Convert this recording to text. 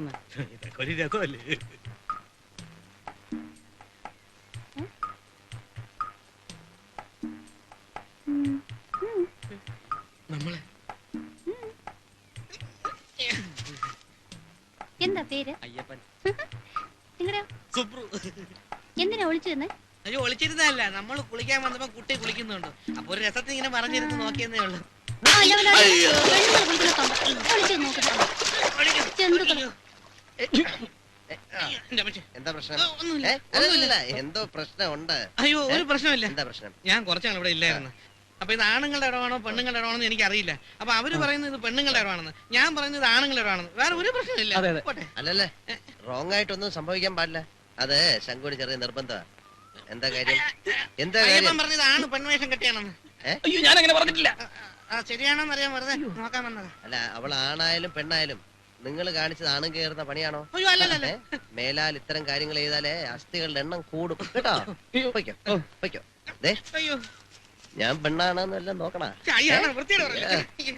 രസമാണ്. ഇതൊക്കെ ഒരു രസമല്ലേ? നമ്മളെ എന്താ പേര്? അയ്യപ്പൻ. നിങ്ങളുടെ സുബ്രു. എന്തിനാ ഒളിച്ചു നിന്ന്? അയ്യോ ഒളിച്ചിരുന്നല്ല, നമ്മൾ കുളിക്കാൻ വന്നപ്പോ കുട്ടി കുളിക്കുന്നുണ്ട്. അപ്പൊ ഒരു രസത്തിൽ ഇങ്ങനെ പറഞ്ഞിരുന്ന് നോക്കിയെന്നേ ഉള്ളു. എന്താ പ്രശ്നം? ഒന്നുമില്ല. എന്തോ പ്രശ്നമുണ്ട്. അയ്യോ ഒരു പ്രശ്നമില്ല. എന്താ പ്രശ്നം? ഞാൻ കുറച്ചാണ് ഇവിടെ ഇല്ലായിരുന്നു. അപ്പൊ ഇത് ആണുങ്ങളുടെ ഇടമാണോ പെണ്ണുങ്ങളുടെ ഇടമാണോ എനിക്ക് അറിയില്ല. അപ്പൊ അവര് പറയുന്നത് ഇത് പെണ്ണുങ്ങളുടെ ഇടമാണെന്ന്, ഞാൻ പറയുന്നത് ആണുങ്ങളുടെ ഇടമാണെന്ന്. വേറെ ഒരു പ്രശ്നമില്ല. അല്ലല്ലേ, റോങ് ആയിട്ടൊന്നും സംഭവിക്കാൻ പാടില്ല. അത് ശങ്കുടി ചെറിയ നിർബന്ധമാണ്. എന്താ കാര്യം? എന്താ കാര്യം? പറഞ്ഞത് ആണ് പെൺവേഷം കെട്ടിയാണെന്ന്. അയ്യോ ഞാൻ അങ്ങനെ പറഞ്ഞിട്ടില്ല. ശരിയാണോന്ന് അറിയാൻ വെറുതെ നോക്കാൻ വന്നതാ. അല്ല, അവൾ ആണായാലും പെണ്ണായാലും നിങ്ങൾ കാണിച്ചത് ആണും കയറുന്ന പണിയാണോ? അയ്യോ അല്ലല്ല. മേലാൽ ഇത്തരം കാര്യങ്ങൾ ചെയ്താലേ അസ്ഥികളുടെ എണ്ണം കൂടും കേട്ടോ. പൊയ്ക്കോ. അയ്യോ ഞാൻ പെണ്ണാണെന്നെല്ലാം നോക്കണ. വൃത്തിയോട് പറഞ്ഞു.